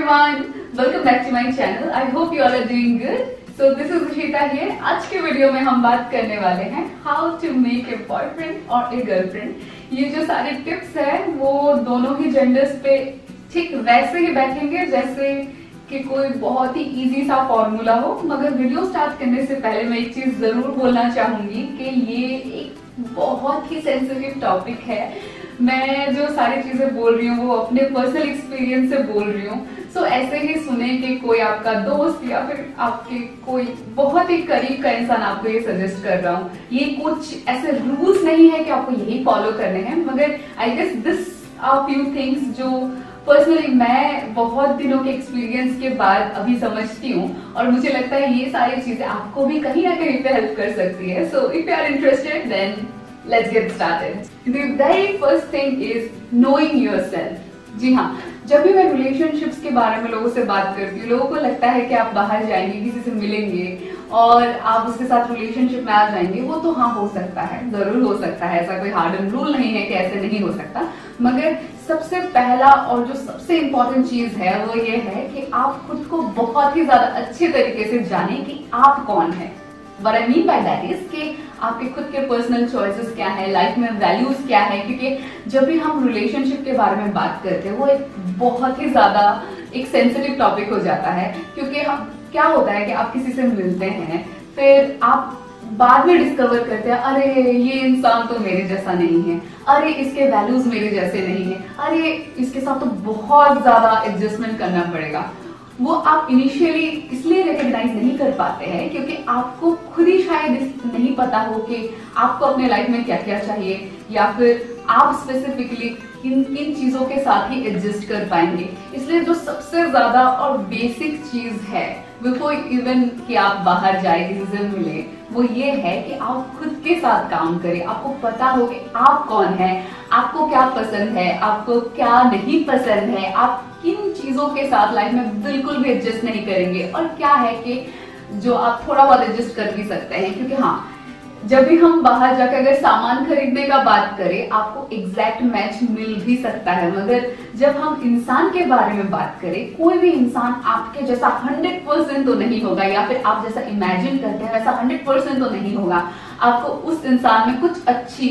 everyone, welcome back to my channel. I hope you all are doing good. So this is Ishita here. आज के video में हम बात करने वाले हैं how to make a boyfriend or a girlfriend. ये जो सारे टिप्स हैं वो दोनों ही जेंडर्स पे ठीक वैसे ही बैठेंगे जैसे कि कोई बहुत ही इजी सा फॉर्मूला हो। मगर वीडियो स्टार्ट करने से पहले मैं एक चीज जरूर बोलना चाहूंगी कि ये एक बहुत ही सेंसिटिव टॉपिक है। मैं जो सारी चीजें बोल रही हूँ वो अपने पर्सनल एक्सपीरियंस से बोल रही हूँ। सो ऐसे ही सुने कि कोई आपका दोस्त या फिर आपके कोई बहुत ही करीब का इंसान आपको ये सजेस्ट कर रहा हूँ। ये कुछ ऐसे रूल्स नहीं है कि आपको यही फॉलो करने हैं, मगर I guess this are few things जो पर्सनली मैं बहुत दिनों के एक्सपीरियंस के बाद अभी समझती हूँ और मुझे लगता है ये सारी चीजें आपको भी कहीं ना कहीं पे हेल्प कर सकती है। So if you are interested then let's get started. The very first thing is knowing yourself. जी हाँ, जब भी मैं रिलेशनशिप्स के बारे में लोगों से बात करती हूँ, लोगों को लगता है कि आप बाहर जाएंगे, किसी से मिलेंगे और आप उसके साथ रिलेशनशिप में आ जाएंगे। वो तो हाँ हो सकता है, जरूर हो सकता है, ऐसा कोई हार्ड एंड रूल नहीं है कि ऐसे नहीं हो सकता। मगर सबसे पहला और जो सबसे इम्पोर्टेंट चीज है वो ये है कि आप खुद को बहुत ही ज्यादा अच्छे तरीके से जाने कि आप कौन है। What I mean by that is कि आपके खुद के पर्सनल चॉइसेस क्या है, लाइफ में वैल्यूज क्या है। क्योंकि जब भी हम रिलेशनशिप के बारे में बात करते हैं वो एक बहुत ही ज्यादा एक सेंसिटिव टॉपिक हो जाता है। क्योंकि हम क्या होता है कि आप किसी से मिलते हैं, फिर आप बाद में डिस्कवर करते हैं अरे ये इंसान तो मेरे जैसा नहीं है, अरे इसके वैल्यूज मेरे जैसे नहीं है, अरे इसके साथ तो बहुत ज्यादा एडजस्टमेंट करना पड़ेगा। वो आप इनिशियली इसलिए रिकॉग्नाइज नहीं कर पाते हैं क्योंकि आपको खुद ही शायद नहीं पता हो कि आपको अपने लाइफ में क्या क्या चाहिए, या फिर आप स्पेसिफिकली किन किन चीजों के साथ ही एडजस्ट कर पाएंगे। इसलिए जो सबसे ज्यादा और बेसिक चीज है बिफोर इवन कि आप बाहर जाए किसी से मिले, वो ये है कि आप खुद के साथ काम करें। आपको पता हो कि आप कौन है, आपको क्या पसंद है, आपको क्या नहीं पसंद है, आप किन चीजों के साथ लाइफ में बिल्कुल भी एडजस्ट नहीं करेंगे और क्या है कि जो आप थोड़ा बहुत एडजस्ट कर भी सकते हैं। क्योंकि हाँ, जब भी हम बाहर जाकर अगर सामान खरीदने का बात करें आपको एग्जैक्ट मैच मिल भी सकता है, मगर जब हम इंसान के बारे में बात करें कोई भी इंसान आपके जैसा 100% तो नहीं होगा, या फिर आप जैसा इमेजिन करते हैं वैसा 100% तो नहीं होगा। आपको उस इंसान में कुछ अच्छी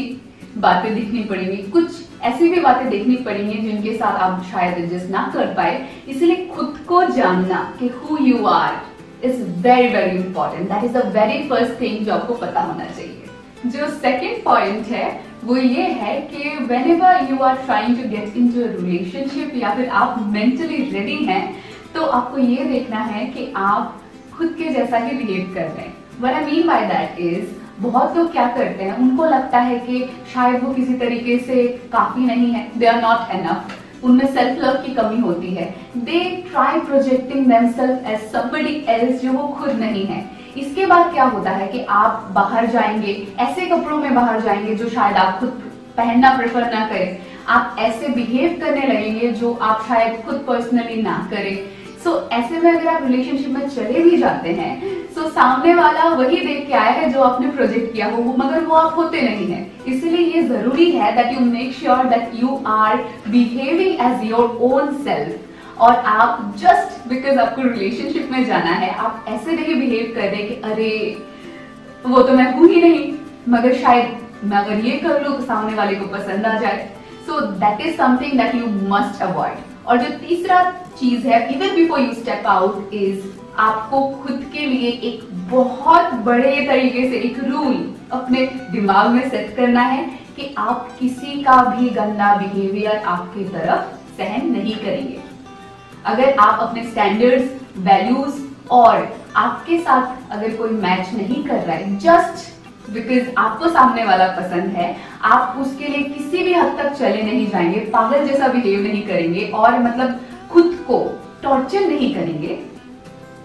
बातें दिखनी पड़ेंगी, कुछ ऐसी भी बातें देखनी पड़ेंगी जिनके साथ आप शायद एडजस्ट ना कर पाए। इसलिए खुद को जानना कि who you are is very very important. That is the very first thing जो आपको पता होना चाहिए। जो सेकेंड पॉइंट है वो ये है कि whenever you are trying to get into a relationship या फिर आप मेंटली रेडी हैं, तो आपको ये देखना है कि आप खुद के जैसा ही बिहेव कर रहे हैं। What I mean by that is बहुत लोग क्या करते हैं, उनको लगता है कि शायद वो किसी तरीके से काफी नहीं है, दे आर नॉट एनफ, उनमें सेल्फ लव की कमी होती है। They try projecting themselves as somebody else जो वो खुद नहीं है। इसके बाद क्या होता है कि आप बाहर जाएंगे, ऐसे कपड़ों में बाहर जाएंगे जो शायद आप खुद पहनना प्रेफर ना करें, आप ऐसे बिहेव करने लगेंगे जो आप शायद खुद पर्सनली ना करें। सो ऐसे में अगर आप रिलेशनशिप में चले भी जाते हैं तो सामने वाला वही देख के आया है जो आपने प्रोजेक्ट किया हो, मगर वो आप होते नहीं है। इसलिए ये जरूरी है that you make sure that you are behaving as your own self. और आप जस्ट बिकॉज आपको रिलेशनशिप में जाना है आप ऐसे नहीं बिहेव कर रहे कि अरे वो तो मैं हूं ही नहीं, मगर शायद मैं अगर ये कर लूं तो सामने वाले को पसंद आ जाए। So that is something that you must avoid. और जो तीसरा चीज है even before you step out is आपको खुद के लिए एक बहुत बड़े तरीके से एक रूल अपने दिमाग में सेट करना है कि आप किसी का भी गंदा बिहेवियर आपकी तरफ सहन नहीं करेंगे। अगर आप अपने स्टैंडर्ड्स, वैल्यूज और आपके साथ अगर कोई मैच नहीं कर रहा है जस्ट बिकॉज आपको सामने वाला पसंद है, आप उसके लिए किसी भी हद तक चले नहीं जाएंगे, पागल जैसा बिहेव नहीं करेंगे और मतलब खुद को टॉर्चर नहीं करेंगे,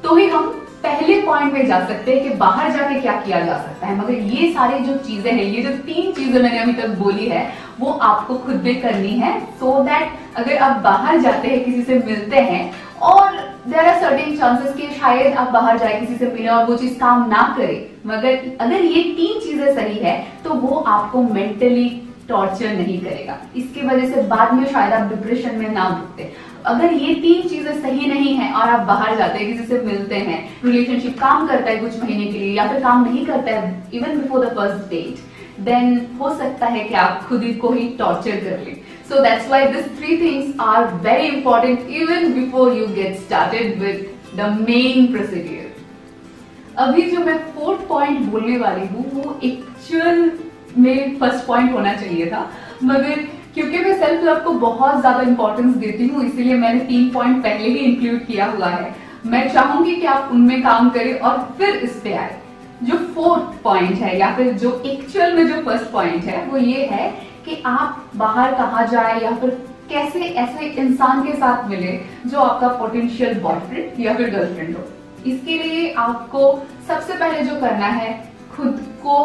तो ही हम पहले पॉइंट में जा सकते हैं कि बाहर जाके क्या किया जा सकता है। मगर ये सारी जो चीजें हैं, ये जो 3 चीजें मैंने अभी तक बोली है वो आपको खुद भी करनी है, सो दैट अगर आप बाहर जाते हैं किसी से मिलते हैं और देयर आर सर्टेन चांसेस कि शायद आप बाहर जाए किसी से मिले और वो चीज काम ना करे, मगर अगर ये 3 चीजें सही है तो वो आपको मेंटली टॉर्चर नहीं करेगा। इसकी वजह से बाद में शायद आप डिप्रेशन में ना भुगते। अगर ये 3 चीजें सही नहीं है और आप बाहर जाते हैं, किसी से मिलते हैं, रिलेशनशिप काम करता है कुछ महीने के लिए या फिर काम नहीं करता है even before the first date, then हो सकता है कि आप खुद ही को ही टॉर्चर कर लें. So that's why this 3 things are very important even before you get started with the main procedure. अभी जो मैं 4th पॉइंट बोलने वाली हूँ वो एक्चुअल में फर्स्ट पॉइंट होना चाहिए था, मगर क्योंकि मैं सेल्फ लव को बहुत ज्यादा इंपॉर्टेंस देती हूँ इसीलिए मैंने 3 पॉइंट पहले ही इंक्लूड किया हुआ है. मैं चाहूंगी कि आप उनमें काम करें और फिर इस पे आए. जो 4th पॉइंट है या फिर जो एक्चुअल में जो फर्स्ट पॉइंट है वो ये है कि आप बाहर कहाँ जाए या फिर कैसे ऐसे इंसान के साथ मिले जो आपका पोटेंशियल बॉयफ्रेंड या फिर गर्लफ्रेंड हो. इसके लिए आपको सबसे पहले जो करना है, खुद को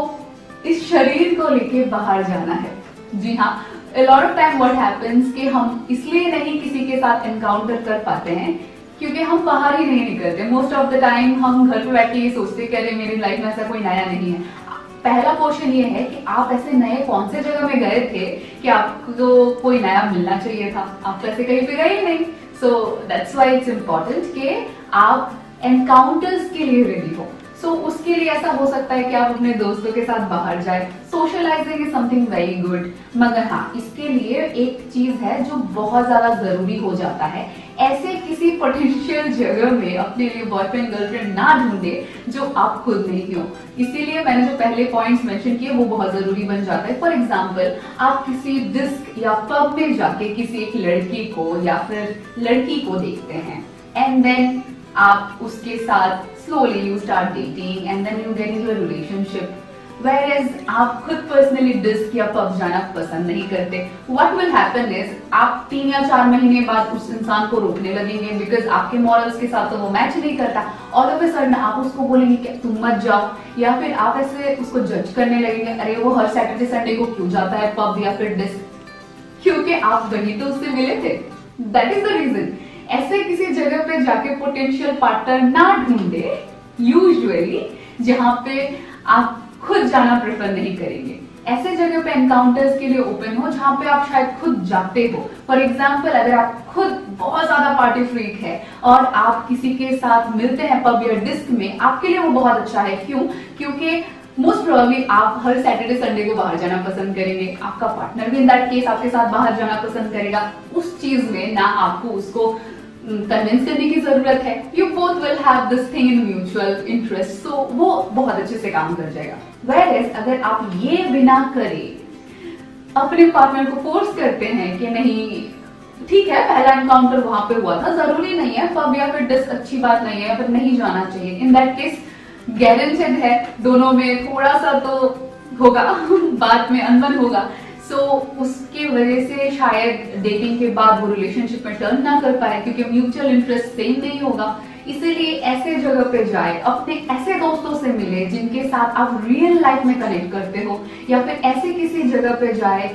इस शरीर को लेके बाहर जाना है. जी हाँ, a lot of time what happens कि हम इसलिए नहीं किसी के साथ एनकाउंटर कर पाते हैं क्योंकि हम बाहर ही नहीं निकलते. मोस्ट ऑफ द टाइम हम घर पे बैठ के ये सोचते कि अरे मेरी लाइफ में ऐसा कोई नया नहीं है. पहला क्वेश्चन ये है कि आप ऐसे नए कौन से जगह में गए थे कि आपको कोई नया मिलना चाहिए था. आप तो ऐसे कहीं पे गए ही नहीं. सो दैट्स व्हाई इट्स इम्पोर्टेंट कि आप एनकाउंटर्स के लिए रेडी हो. सो उसके लिए ऐसा हो सकता है कि आप अपने दोस्तों के साथ बाहर जाए. Socializing is something very good, मगर हाँ इसके लिए एक चीज है जो बहुत ज्यादा जरूरी हो जाता है. ऐसे किसी पोटेंशियल जगह में अपने लिए बॉयफ्रेंड गर्लफ्रेंड ना ढूंढे जो आप खुद नहीं हो. इसीलिए मैंने जो पहले पॉइंट्स मेंशन किए वो बहुत जरूरी बन जाता है. फॉर एग्जाम्पल, आप किसी डिस्क या पब में जाके किसी एक लड़की को या फिर लड़की को देखते हैं एंड देन आप उसके साथ slowly you start dating and then you get into a relationship, whereas आप खुद पर्सनली डिस्क या पब जाना पसंद नहीं करते. What will happen is आप 3 या 4 महीने बाद उस इंसान को रोकने लगेंगे बिकॉज आपके मॉरल्स के साथ तो वो मैच नहीं करता. ऑल ऑफ ए सडन आप उसको बोलेंगे कि तुम मत जाओ, या फिर आप ऐसे उसको जज करने लगेंगे, अरे वो हर सैटरडे संडे को क्यों जाता है पब या फिर डिस्क, क्योंकि आप वही तो उससे मिले थे. That is the reason. ऐसे किसी जगह पे जाके पोटेंशियल पार्टनर ना ढूंढे यूजुअली जहां पे आप खुद जाना प्रेफर नहीं करेंगे. ऐसे जगह पे एनकाउंटर्स के लिए ओपन हो जहां पे आप शायद खुद जाते हो. फॉर एग्जाम्पल, अगर आप खुद बहुत ज्यादा पार्टी फ्रीक है और आप किसी के साथ मिलते हैं पब या डिस्क में, आपके लिए वो बहुत अच्छा है. क्यों? क्योंकि मोस्ट प्रोबेबली आप हर सैटरडे संडे को बाहर जाना पसंद करेंगे. आपका पार्टनर भी इन दैट केस आपके साथ बाहर जाना पसंद करेगा. उस चीज में ना आपको उसको कन्विंस करने की जरूरत है. You both will have this thing in mutual interest, so वो बहुत अच्छे से काम कर जाएगा. Whereas अगर आप ये बिना करे अपने पार्टनर को फोर्स करते हैं कि नहीं ठीक है पहला एनकाउंटर वहां पे हुआ था, जरूरी नहीं है पब या फिर डिस्क अच्छी बात नहीं है या फिर नहीं जाना चाहिए, इन दैट केस गारंटेड है दोनों में थोड़ा सा तो होगा बाद में अनबन होगा. सो उसके वजह से शायद डेटिंग के बाद वो रिलेशनशिप में टर्न ना कर पाए क्योंकि म्यूचुअल इंटरेस्ट सेम नहीं होगा. इसीलिए ऐसे जगह पे जाए, अपने ऐसे दोस्तों से मिले जिनके साथ आप रियल लाइफ में कनेक्ट करते हो, या फिर ऐसे किसी जगह पे जाए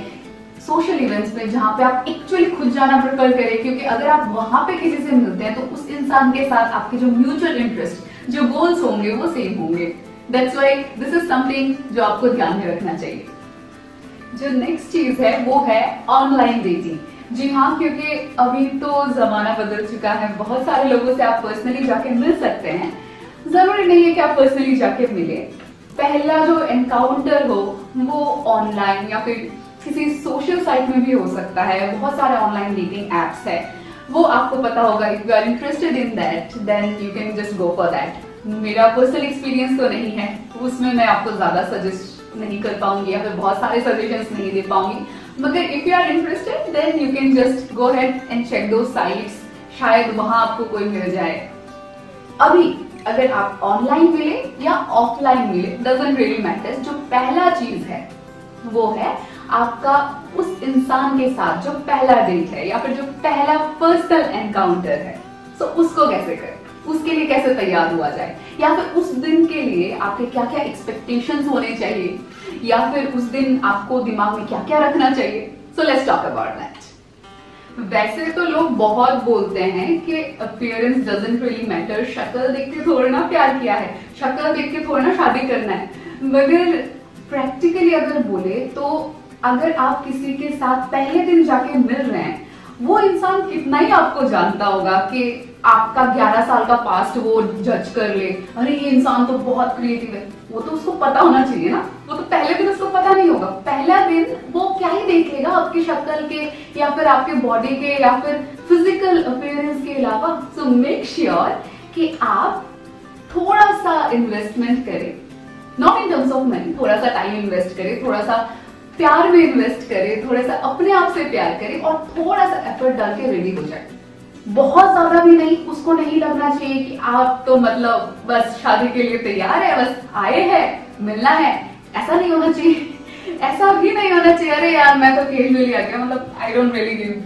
सोशल इवेंट्स में जहां पे आप एक्चुअली खुद जाना प्रेफर करें. क्योंकि अगर आप वहां पे किसी से मिलते हैं तो उस इंसान के साथ आपके जो म्यूचुअल इंटरेस्ट, जो गोल्स होंगे वो सेम होंगे. That's why this is something जो आपको ध्यान में रखना चाहिए. जो नेक्स्ट चीज है वो है ऑनलाइन डेटिंग. जी हाँ, क्योंकि अभी तो जमाना बदल चुका है. बहुत सारे लोगों से आप पर्सनली जाके मिल सकते हैं. जरूरी नहीं है कि आप पर्सनली जाके मिले. पहला जो एनकाउंटर हो वो ऑनलाइन या फिर किसी सोशल साइट में भी हो सकता है. बहुत सारे ऑनलाइन डेटिंग एप्स है, वो आपको पता होगा. If you are interested in that then you can just go for that. मेरा पर्सनल एक्सपीरियंस तो नहीं है, उसमें मैं आपको ज्यादा सजेस्ट नहीं कर पाऊंगी या फिर बहुत सारे सजेशंस नहीं दे पाऊंगी. मगर if you are interested then you can just go ahead and check दो साइट्स. शायद वहां आपको कोई मिल जाए. अभी अगर आप ऑनलाइन मिले या ऑफलाइन मिले डजंट रियली मैटर. जो पहला चीज है वो है आपका उस इंसान के साथ जो पहला डेट है या फिर जो पहला पर्सनल एनकाउंटर है. सो उसको कैसे करें, उसके लिए कैसे तैयार हुआ जाए, या फिर उस दिन के लिए आपके क्या क्या एक्सपेक्टेशंस होने चाहिए, या फिर उस दिन आपको दिमाग में क्या क्या रखना चाहिए. So let's talk about that. वैसे तो लोग बहुत बोलते हैं कि अपीयरेंस डजंट रियली मैटर. शक्ल देख के थोड़ा ना प्यार किया है, शक्ल देख के थोड़ा ना शादी करना है. मगर प्रैक्टिकली अगर बोले तो अगर आप किसी के साथ पहले दिन जाके मिल रहे हैं वो इंसान कितना ही आपको जानता होगा कि आपका 11 साल का पास्ट वो जज कर ले, अरे ये इंसान तो बहुत क्रिएटिव है, वो तो उसको पता होना चाहिए ना। वो तो पहले दिन उसको पता नहीं होगा, पहला दिन वो क्या ही देखेगा आपकी शक्ल के या फिर आपके बॉडी के या फिर फिजिकल अपीयरेंस के अलावा। सो मेक श्योर कि आप थोड़ा सा इन्वेस्टमेंट करें, not in terms of money, थोड़ा सा टाइम इन्वेस्ट करें, थोड़ा सा प्यार में इन्वेस्ट करें, थोड़ा सा अपने आप से प्यार करें और थोड़ा सा एफर्ट डाल के रेडी हो जाए। बहुत ज्यादा भी नहीं, उसको नहीं लगना चाहिए कि आप तो मतलब बस शादी के लिए तैयार है, बस आए हैं मिलना है, ऐसा नहीं होना चाहिए। ऐसा भी नहीं होना चाहिए अरे यार मैं तो कैजुअली आ गया, मतलब I don't really give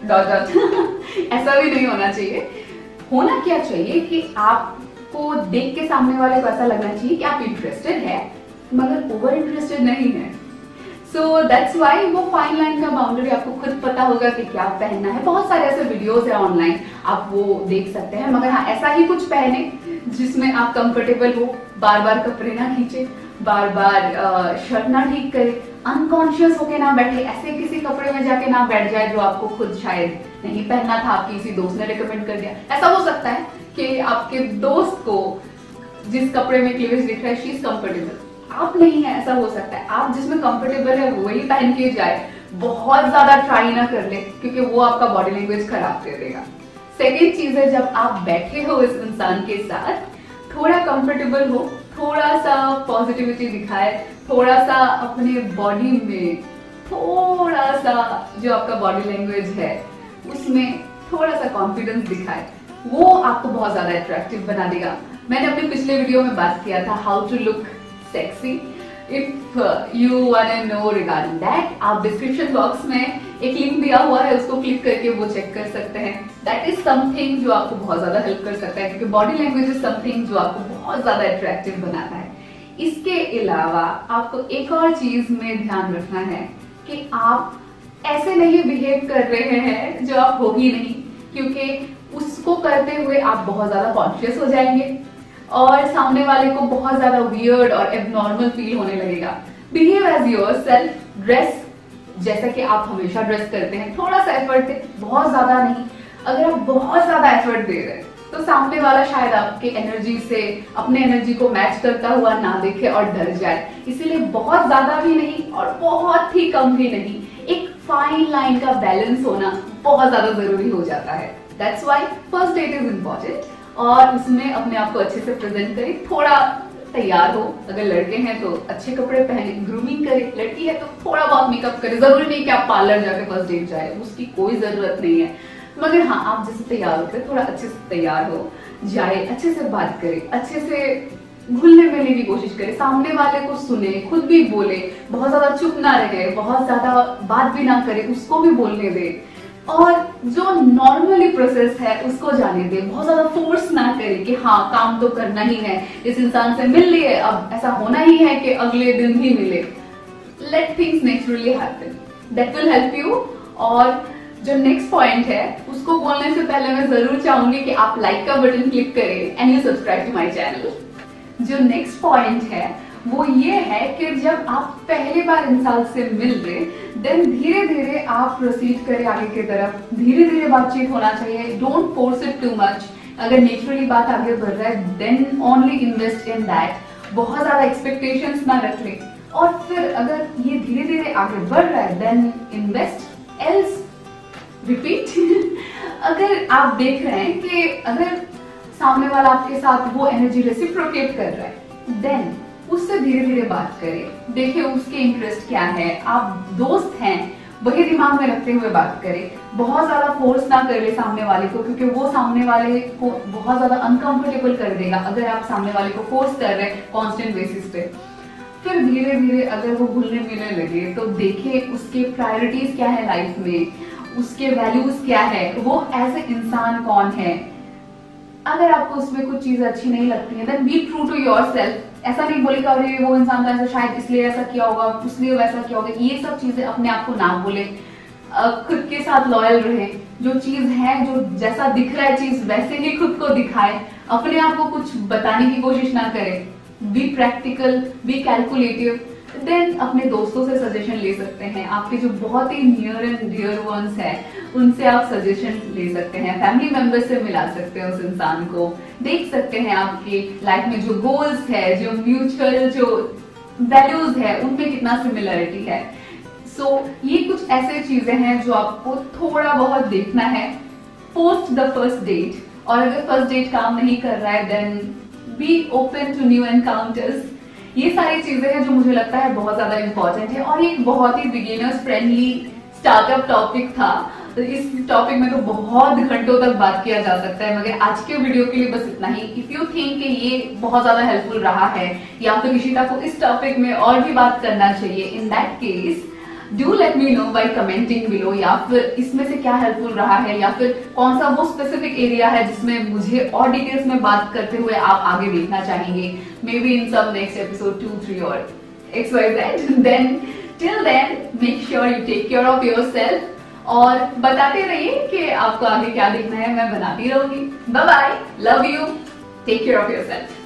dot dot ऐसा भी नहीं होना चाहिए। होना क्या चाहिए कि आपको देख के सामने वाले को ऐसा लगना चाहिए कि आप इंटरेस्टेड है मगर ओवर इंटरेस्टेड नहीं है। सो दैट्स वाई वो फाइन लाइन का बाउंड्री आपको खुद पता होगा कि क्या पहनना है। बहुत सारे ऐसे वीडियोस है ऑनलाइन, आप वो देख सकते हैं, मगर हाँ ऐसा ही कुछ पहने जिसमें आप कंफर्टेबल हो, बार बार कपड़े ना खींचे, बार बार शर्ट ना ठीक करे, अनकॉन्शियस होके ना बैठे, ऐसे किसी कपड़े में जाके ना बैठ जाए जो आपको खुद शायद नहीं पहनना था, आपकी किसी दोस्त ने रिकमेंड कर दिया। ऐसा हो सकता है कि आपके दोस्त को जिस कपड़े में क्लीवेज दिख रहा है शी इज कंफर्टेबल, आप नहीं है, ऐसा हो सकता है। आप जिसमें कंफर्टेबल है वही पहन के जाए, बहुत ज्यादा ट्राई ना कर ले क्योंकि वो आपका बॉडी लैंग्वेज खराब कर देगा। सेकेंड चीज है जब आप बैठे हो इस इंसान के साथ, थोड़ा कंफर्टेबल हो, थोड़ा सा पॉजिटिविटी दिखाए, थोड़ा सा अपने बॉडी में थोड़ा सा जो आपका बॉडी लैंग्वेज है उसमें थोड़ा सा कॉन्फिडेंस दिखाए, वो आपको बहुत ज्यादा अट्रैक्टिव बना देगा। मैंने अपने पिछले वीडियो में बात किया था how to look sexy. If you want to know regarding that, आप डिस्क्रिप्शन बॉक्स में एक लिंक दिया हुआ है, उसको क्लिक करके वो चेक कर सकते हैं। दैट इज समथिंग जो आपको बहुत ज्यादा हेल्प कर सकता है क्योंकि बॉडी लैंग्वेज इज समथिंग जो आपको बहुत ज्यादा अट्रैक्टिव बनाता है। इसके अलावा आपको एक और चीज में ध्यान रखना है कि आप ऐसे नहीं बिहेव कर रहे हैं जो आप हो ही नहीं, क्योंकि उसको करते हुए आप बहुत ज्यादा कॉन्शियस हो जाएंगे और सामने वाले को बहुत ज्यादा वियर्ड और एबनॉर्मल फील होने लगेगा। बिहेव एज योरसेल्फ, ड्रेस जैसा कि आप हमेशा ड्रेस करते हैं, थोड़ा सा एफर्ट दे, बहुत ज्यादा नहीं। अगर आप बहुत ज्यादा एफर्ट दे रहे हैं तो सामने वाला शायद आपके एनर्जी से अपने एनर्जी को मैच करता हुआ ना देखे और डर जाए। इसीलिए बहुत ज्यादा भी नहीं और बहुत ही कम भी नहीं, एक फाइन लाइन का बैलेंस होना बहुत ज्यादा जरूरी हो जाता है। That's why first date is important और उसमें अपने आप को अच्छे से प्रेजेंट करें, थोड़ा तैयार हो। अगर लड़के हैं तो अच्छे कपड़े पहने, ग्रूमिंग करें, लड़की है तो थोड़ा बहुत मेकअप करें। जरूरी नहीं कि आप पार्लर जाके फर्स्ट डेट जाए, उसकी कोई जरूरत नहीं है, मगर हाँ आप जैसे तैयार होते हैं थोड़ा अच्छे से तैयार हो जाए, अच्छे से बात करें, अच्छे से घुलने मिलने की कोशिश करे, सामने वाले को सुने, खुद भी बोले, बहुत ज्यादा चुप ना रहे, बहुत ज्यादा बात भी ना करे, उसको भी बोलने दे और जो नॉर्मली प्रोसेस है उसको जाने दे। बहुत ज्यादा फोर्स ना करे कि हाँ काम तो करना ही है, इस इंसान से मिल लिए, अब ऐसा होना ही है कि अगले दिन ही मिले। Let things naturally happen, that will help you. और जो नेक्स्ट पॉइंट है उसको बोलने से पहले मैं जरूर चाहूंगी कि आप लाइक का बटन क्लिक करें and you subscribe to my channel. जो नेक्स्ट पॉइंट है वो ये है कि जब आप पहली बार इंसान से मिल रहे देन धीरे धीरे आप प्रोसीड करें आगे की तरफ, धीरे धीरे बातचीत होना चाहिए, don't force it too much. अगर नेचुरली बात आगे बढ़ रहा है then only invest in that, बहुत ज्यादा एक्सपेक्टेशंस ना रख ले। और फिर अगर ये धीरे धीरे आगे बढ़ रहा है देन इन्वेस्ट, एल्स रिपीट। अगर आप देख रहे हैं कि अगर सामने वाला आपके साथ वो एनर्जी रेसिप्रोकेट कर रहा है देन उससे धीरे धीरे बात करें, देखिए उसके इंटरेस्ट क्या है, आप दोस्त हैं वही दिमाग में रखते हुए बात करें। बहुत ज्यादा फोर्स ना कर ले सामने वाले को क्योंकि वो सामने वाले को बहुत ज्यादा अनकंफर्टेबल कर देगा अगर आप सामने वाले को फोर्स कर रहे हैं कांस्टेंट बेसिस पे। फिर धीरे धीरे अगर वो घुलने मिलने लगे तो देखिए उसके प्रायोरिटीज क्या है लाइफ में, उसके वैल्यूज क्या है, वो एज ए इंसान कौन है। अगर आपको उसमें कुछ चीजें अच्छी नहीं लगती है then be true to yourself. ऐसा नहीं बोलेगा अरे वो इंसान तो ऐसा शायद इसलिए ऐसा किया होगा, इसलिए वैसा किया होगा, ये सब चीजें अपने आप को ना बोले। खुद के साथ लॉयल रहे, जो चीज है जो जैसा दिख रहा है चीज वैसे ही खुद को दिखाए, अपने आप को कुछ बताने की कोशिश ना करे। Be practical, be calculative. Then अपने दोस्तों से सजेशन ले सकते हैं, आपके जो बहुत ही नियर एंड डियर वंस है उनसे आप सजेशन ले सकते हैं, फैमिली मेंबर से मिला सकते हैं उस इंसान को, देख सकते हैं आपकी लाइफ में जो गोल्स है, जो म्यूचुअल जो वैल्यूज है, उनमें कितना सिमिलरिटी है। ये कुछ ऐसे चीजें हैं जो आपको थोड़ा बहुत देखना है पोस्ट द फर्स्ट डेट। और अगर फर्स्ट डेट काम नहीं कर रहा है then be open to new encounters. ये सारी चीजें हैं जो मुझे लगता है बहुत ज्यादा इंपॉर्टेंट है, और ये एक बहुत ही बिगिनर्स फ्रेंडली स्टार्टअप टॉपिक था। तो इस टॉपिक में तो बहुत घंटों तक बात किया जा सकता है, मगर आज के वीडियो के लिए बस इतना ही। इफ यू थिंक कि ये बहुत ज्यादा हेल्पफुल रहा है या फिर इशिता को इस टॉपिक में और भी बात करना चाहिए, in that case do let me know by commenting below, या फिर इसमें से क्या हेल्पफुल रहा है, या फिर कौन सा वो स्पेसिफिक एरिया है जिसमें मुझे और डिटेल्स में बात करते हुए आप आगे देखना चाहेंगे, maybe in some next episode 2, 3 और XYZ। Then till then make sure you take care of yourself और बताते रहिए कि आपको आगे क्या देखना है, मैं बनाती रहूंगी। Bye bye, love you, take care of yourself.